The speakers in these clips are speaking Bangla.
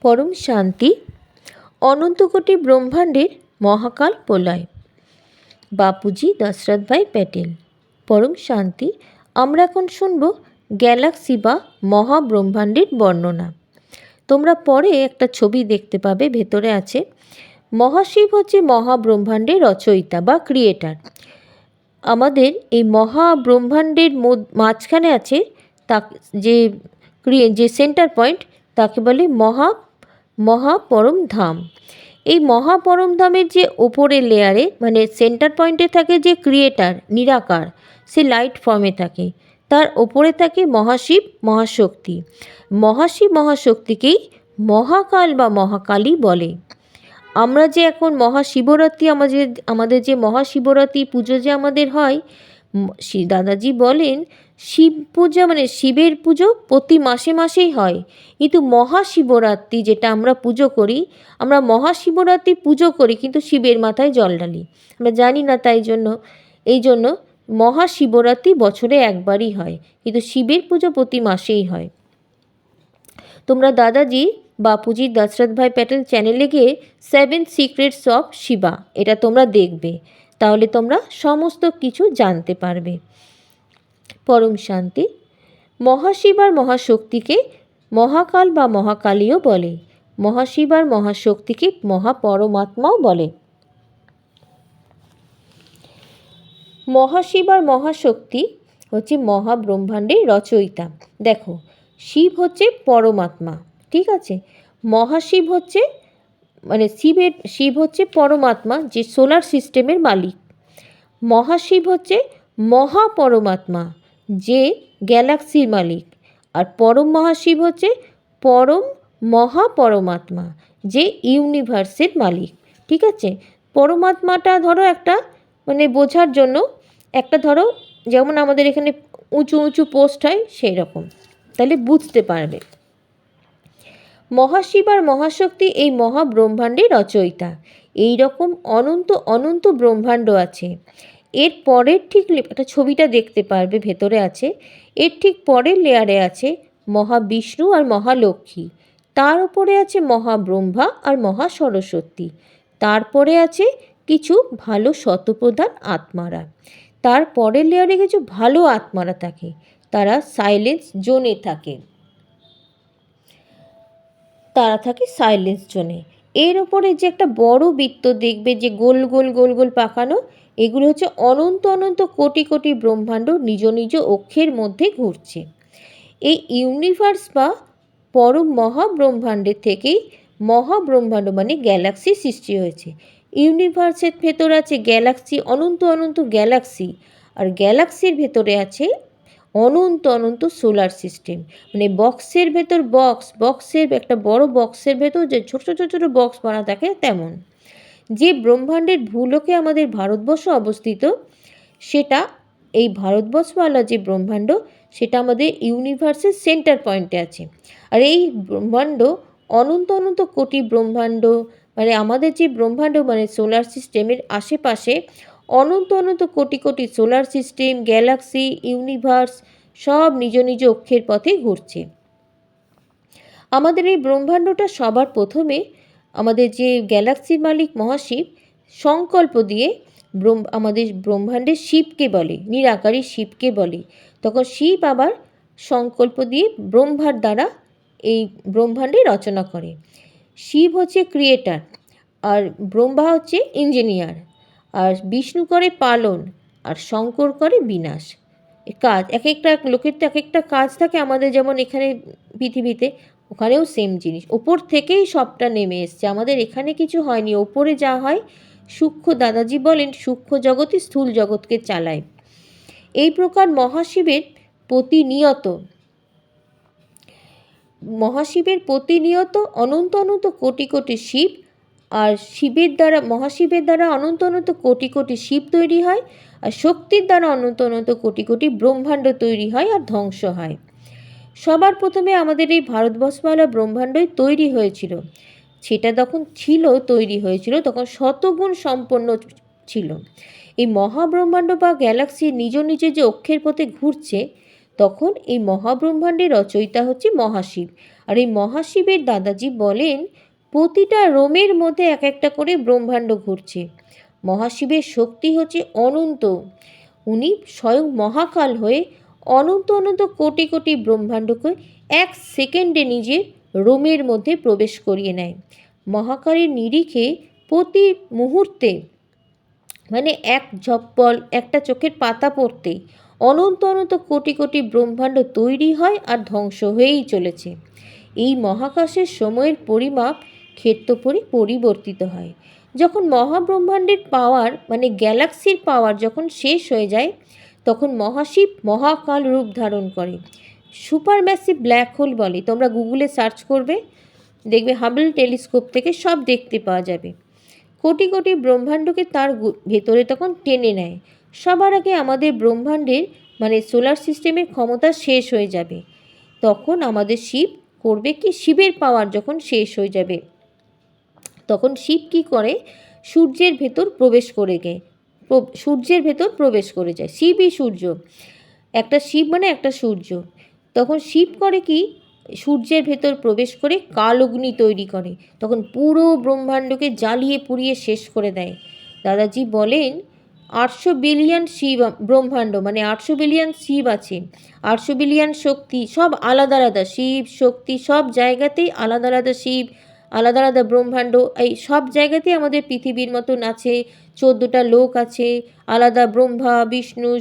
পরম শান্তি অনন্তকোটি ব্রহ্মাণ্ডের মহাকাল প্রলয়। বাপুজি দশরথ ভাই প্যাটেল। পরম শান্তি। আমরা এখন শুনব গ্যালাক্সি বা মহাব্রহ্মাণ্ডের বর্ণনা। তোমরা পরে একটা ছবি দেখতে পাবে, ভেতরে আছে মহাশিব হচ্ছে মহাব্রহ্মাণ্ডের রচয়িতা বা ক্রিয়েটার। আমাদের এই মহাব্রহ্মাণ্ডের মাঝখানে আছে তা যে সেন্টার পয়েন্ট, তাকে বলে মহাপরম ধাম। এই মহাপরম ধামের যে ওপরের লেয়ারে মানে সেন্টার পয়েন্টে থাকে যে ক্রিয়েটার নিরাকার, সে লাইট ফর্মে থাকে। তার ওপরে থাকে মহাশিব মহাশক্তি। মহাশিব মহাশক্তিকেই মহাকাল বা মহাকালী বলে। আমরা যে এখন মহাশিবরাত্রি আমাদের যে মহাশিবরাত্রি পুজো যে আমাদের হয়, দাদাজি বলেন শিব পূজা মানে শিবের পুজো প্রতি মাসে মাসেই হয়, কিন্তু মহাশিবরাত্রি যেটা আমরা পুজো করি, আমরা মহাশিবরাত্রি পুজো করি কিন্তু শিবের মাথায় জল ঢালি আমরা জানি না। এই জন্য মহাশিবরাত্রি বছরে একবারই হয়, কিন্তু শিবের পুজো প্রতি মাসেই হয়। তোমরা দাদাজি বাপুজি দশরথ ভাই প্যাটেল চ্যানেলে গিয়ে 7 সিক্রেটস অফ শিবা এটা তোমরা দেখবে, তাহলে তোমরা সমস্ত কিছু জানতে পারবে। পরম শান্তি। মহাশিব আর মহাশক্তিকে মহাকাল বা মহাকালীও বলে। মহাশিব আর মহাশক্তিকে মহাপরমাত্মাও বলে। মহাশিব আর মহাশক্তি হচ্ছে মহাব্রহ্মাণ্ডের রচয়িতা। দেখো, শিব হচ্ছে পরমাত্মা, ঠিক আছে। মহাশিব হচ্ছে মানে শিব হচ্ছে পরমাত্মা, যে সোলার সিস্টেমের মালিক। মহাশিব হচ্ছে মহাপরমাত্মা, যে গ্যালাক্সির মালিক। আর পরম মহাশিব হচ্ছে পরম মহাপরমাত্মা, যে ইউনিভার্সের মালিক, ঠিক আছে। পরমাত্মাটা ধরো একটা মানে বোঝার জন্য একটা ধরো যেমন আমাদের এখানে উঁচু উঁচু পোস্ট হয় সেই রকম, তাহলে বুঝতে পারবে। মহাশিব আর মহাশক্তি এই মহাব্রহ্মাণ্ডের রচয়িতা। এই রকম অনন্ত অনন্ত ব্রহ্মাণ্ড আছে। এর পরের ঠিক একটা ছবিটা দেখতে পারবে, ভেতরে আছে। এর ঠিক পরের লেয়ারে আছে মহাবিষ্ণু আর মহালক্ষ্মী। তার উপরে আছে মহাব্রহ্মা আর মহাসরস্বতী। তারপরে আছে কিছু ভালো শতপ্রধান আত্মারা। তার পরের লেয়ারে কিছু ভালো আত্মারা থাকে, তারা সাইলেন্স জোনে থাকে। এর ওপরে যে একটা বড় বৃত্ত দেখবে, যে গোল গোল গোল গোল পাকানো, এগুলো হচ্ছে অনন্ত অনন্ত কোটি কোটি ব্রহ্মাণ্ড নিজ নিজ অক্ষের মধ্যে ঘুরছে। এই ইউনিভার্স বা পরম মহাব্রহ্মাণ্ডের থেকেই মহাব্রহ্মাণ্ড মানে গ্যালাক্সি সৃষ্টি হয়েছে। ইউনিভার্সের ভেতর আছে গ্যালাক্সি, অনন্ত অনন্ত গ্যালাক্সি। আর গ্যালাক্সির ভেতরে আছে অনন্ত অনন্ত সোলার সিস্টেম, মানে বক্সের ভেতর বক্সের একটা বড় বক্সের ভেতর যে ছোট ছোট ছোট বক্স বানা থাকে তেমন। যে ব্রহ্মাণ্ডের ভূলোকে আমাদের ভারতবর্ষ অবস্থিত, সেটা এই ভারতবর্ষওয়ালা যে ব্রহ্মাণ্ড, সেটা আমাদের ইউনিভার্সের সেন্টার পয়েন্টে আছে। আর এই ব্রহ্মাণ্ড অনন্ত অনন্ত কোটি ব্রহ্মাণ্ড মানে আমাদের যে ব্রহ্মাণ্ড মানে সোলার সিস্টেমের আশেপাশে অনন্ত অনন্ত crore crore solar system, Galaxy, universe সব নিজ নিজ অক্ষের পথে ঘুরছে। আমাদের এই ব্রহ্মাণ্ডটা সবার প্রথমে আমাদের যে গ্যালাক্সির মালিক মহাশিব সংকল্প দিয়ে আমাদের ব্রহ্মাণ্ডের শিবকে বলে, নিরাকারী শিবকে বলে। তখন শিব আবার সংকল্প দিয়ে ব্রহ্মার দ্বারা এই ব্রহ্মাণ্ডে রচনা করে। শিব হচ্ছে ক্রিয়েটার, আর ব্রহ্মা হচ্ছে ইঞ্জিনিয়ার, আর বিষ্ণু করে পালন, আর শঙ্কর করে বিনাশ। কাজ এক একটা লোকের তো এক একটা কাজ থাকে। আমাদের যেমন এখানে পৃথিবীতে, ওখানেও সেম জিনিস, ওপর থেকেই সবটা নেমে এসছে। আমাদের এখানে কিছু হয়নি, ওপরে যা হয় সূক্ষ্ম, দাদাজি বলেন সূক্ষ্ম জগৎই স্থূল জগৎকে চালায়। এই প্রকার মহাশিবের প্রতিনিয়ত অনন্ত অনন্ত কোটি কোটি শিব, আর মহাশিবের দ্বারা অনন্ত অনন্ত কোটি কোটি শিব তৈরি হয়, আর শক্তির দ্বারা অনন্ত অনন্ত কোটি কোটি ব্রহ্মাণ্ড তৈরি হয় আর ধ্বংস হয়। সবার প্রথমে আমাদের এই ভারতবর্ষওয়ালা ব্রহ্মাণ্ডই তৈরি হয়েছিল। সেটা তখন তৈরি হয়েছিল তখন শতগুণ সম্পন্ন ছিল। এই মহাব্রহ্মাণ্ড বা গ্যালাক্সি নিজ নিজে যে অক্ষের পথে ঘুরছে, তখন এই মহাব্রহ্মাণ্ডের রচয়িতা হচ্ছে মহাশিব। আর এই মহাশিবের দাদাজি বলেন প্রতিটা রোমের মধ্যে এক একটা করে ব্রহ্মাণ্ড ঘুরছে। মহাশিবের শক্তি হচ্ছে অনন্ত। উনি স্বয়ং মহাকাল হয়ে অনন্ত অনন্ত কোটি কোটি ব্রহ্মাণ্ডকে এক সেকেন্ডে নিজের রোমের মধ্যে প্রবেশ করিয়ে নেয়। মহাকালের নিরিখে প্রতি মুহূর্তে মানে এক ঝপ্পল একটা চোখের পাতা পড়তেই অনন্ত অনন্ত কোটি কোটি ব্রহ্মাণ্ড তৈরি হয় আর ধ্বংস হয়েই চলেছে। এই মহাকাশের সময়ের পরিমাপ ক্ষেত্রফলে পরিবর্তিত হয়। যখন মহাব্রহ্মাণ্ডের পাওয়ার মানে গ্যালাক্সির পাওয়ার যখন শেষ হয়ে যায় তখন মহাশিব মহাকাল রূপ ধারণ করে। সুপারম্যাসিভ ব্ল্যাক হোল বলে, তোমরা গুগলে সার্চ করবে দেখবে হাবল টেলিস্কোপ থেকে সব দেখতে পাওয়া যাবে। কোটি কোটি ব্রহ্মাণ্ডকে তার ভেতরে তখন টেনে নেয়। সবার আগে আমাদের ব্রহ্মাণ্ডের মানে সোলার সিস্টেমের ক্ষমতা শেষ হয়ে যাবে। তখন আমাদের শিব করবে কি, শিবের পাওয়ার যখন শেষ হয়ে যাবে তখন শিব কি করে, সূর্যের ভেতর প্রবেশ করে সূর্যের ভেতর প্রবেশ করে যায়। শিবই সূর্য, একটা শিব মানে একটা সূর্য। তখন শিব করে কি, সূর্যের ভেতর প্রবেশ করে কাল অগ্নি তৈরি করে, তখন পুরো ব্রহ্মাণ্ডকে জ্বালিয়ে পুড়িয়ে শেষ করে দেয়। দাদাজি বলেন 800 বিলিয়ন শিব ব্রহ্মাণ্ড মানে 800 বিলিয়ন শিব আছে, 800 বিলিয়ন শক্তি, সব আলাদা আলাদা শিব শক্তি, সব জায়গাতেই আলাদা আলাদা শিব, আলাদা আলাদা ব্রহ্মাণ্ড। এই সব জায়গাতেই আমাদের পৃথিবীর মতন আছে, 14টা লোক আছে, আলাদা ব্রহ্মা বিষ্ণু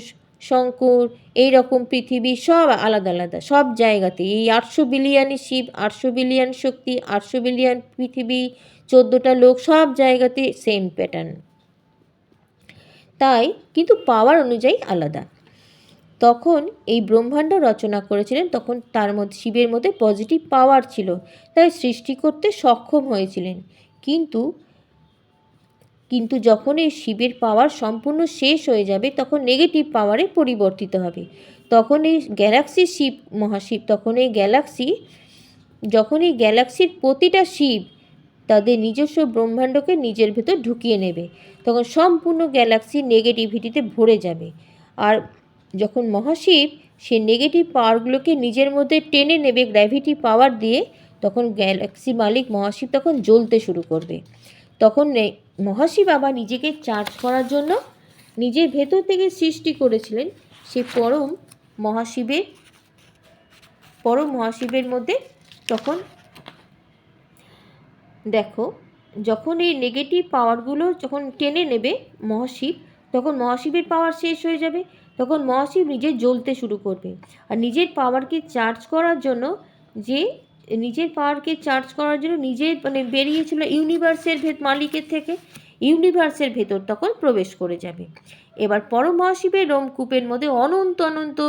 শঙ্কর, এই রকম পৃথিবী সব আলাদা আলাদা সব জায়গাতে। এই 800 বিলিয়নই শিব, 800 বিলিয়ন শক্তি, 800 বিলিয়ন পৃথিবী, 14টা লোক, সব জায়গাতে সেম প্যাটার্ন, তাই কিন্তু পাওয়ার অনুযায়ী আলাদা। তখন এই ব্রহ্মাণ্ড রচনা করেছিলেন, তখন তার মধ্যে শিবের মধ্যে পজিটিভ পাওয়ার ছিল, তাই সৃষ্টি করতে সক্ষম হয়েছিলেন। কিন্তু যখন এই শিবের পাওয়ার সম্পূর্ণ শেষ হয়ে যাবে তখন নেগেটিভ পাওয়ারে পরিবর্তিত হবে। তখন এই গ্যালাক্সি শিব মহাশিব, যখন এই গ্যালাক্সির প্রতিটা শিব তাদের নিজস্ব ব্রহ্মাণ্ডকে নিজের ভেতর ঢুকিয়ে নেবে, তখন সম্পূর্ণ গ্যালাক্সি নেগেটিভিটিতে ভরে যাবে। আর যখন মহাশিব সে নেগেটিভ পাওয়ারগুলোকে নিজের মধ্যে টেনে নেবে গ্র্যাভিটি পাওয়ার দিয়ে, তখন গ্যালাক্সি মালিক মহাশিব তখন জ্বলতে শুরু করবে। তখন মহাশিব আবার নিজেকে চার্জ করার জন্য নিজের ভেতর থেকে সৃষ্টি করেছিলেন সে পরম মহাশিবের মধ্যে। তখন দেখো, যখন এই নেগেটিভ পাওয়ারগুলো যখন টেনে নেবে মহাশিব, তখন মহাশিবের পাওয়ার শেষ হয়ে যাবে, তখন মহাশিব নিজে জ্বলতে শুরু করবে। আর নিজের পাওয়ারকে চার্জ করার জন্য নিজে মানে বেরিয়েছিল ইউনিভার্সের মালিকের থেকে, ইউনিভার্সের ভেতর তখন প্রবেশ করে যাবে। এবার পরম মহাশিবের রোমকূপের মধ্যে অনন্ত অনন্ত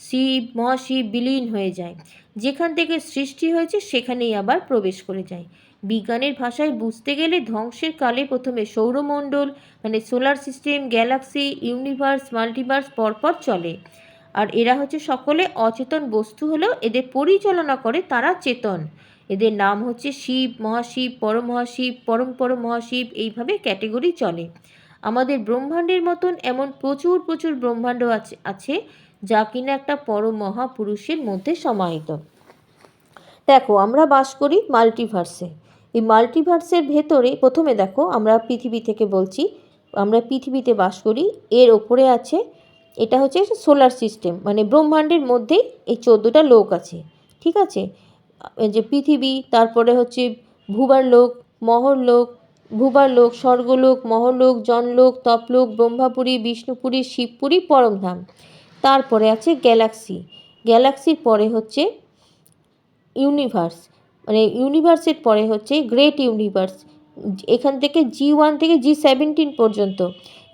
শিব মহাশিব বিলীন হয়ে যায়, যেখান থেকে সৃষ্টি হয়েছে সেখানেই আবার প্রবেশ করে যায়। বিজ্ঞানের ভাষায় বুঝতে গেলে ধ্বংসের কালে প্রথমে সৌরমণ্ডল মানে solar system, Galaxy, universe, multiverse পরপর চলে। আর এরা হচ্ছে সকলে অচেতন বস্তু হলেও এদের পরিচালনা করে তারা চেতন। এদের নাম হচ্ছে শিব মহাশিব, পরম মহাশিব, পরম মহাশিব, এইভাবে ক্যাটেগরি চলে। আমাদের ব্রহ্মাণ্ডের মতন এমন প্রচুর প্রচুর ব্রহ্মাণ্ড আছে যা কিনা একটা পরম মহাপুরুষের মধ্যে সমাহিত। দেখো, আমরা বাস করি মাল্টিভার্সে। এই মাল্টিভার্সের ভেতরে প্রথমে দেখো, আমরা পৃথিবী থেকে বলছি, আমরা পৃথিবীতে বাস করি, এর ওপরে আছে এটা হচ্ছে সোলার সিস্টেম মানে ব্রহ্মাণ্ডের মধ্যেই এই 14টা লোক আছে, ঠিক আছে, যে পৃথিবী, তারপরে হচ্ছে ভূবারলোক, মহরলোক, ভূবারলোক, স্বর্গলোক, মহরলোক, জনলোক, তপলোক, ব্রহ্মাপুরী, বিষ্ণুপুরী, শিবপুরী, পরমধাম। তারপরে আছে গ্যালাক্সির পরে হচ্ছে ইউনিভার্স, মানে ইউনিভার্সের পরে হচ্ছে গ্রেট ইউনিভার্স। এখান থেকে G1 থেকে G17 পর্যন্ত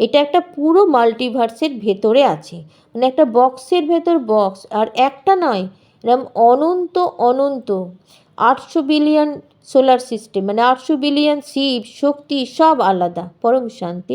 এটা একটা পুরো মাল্টিভার্সের ভেতরে আছে, মানে একটা বক্সের ভেতর বক্স, আর একটা নয়, এরকম অনন্ত অনন্ত 800 বিলিয়ন সোলার সিস্টেম মানে 800 বিলিয়ন শিব শক্তি, সব আলাদা। পরম শান্তি।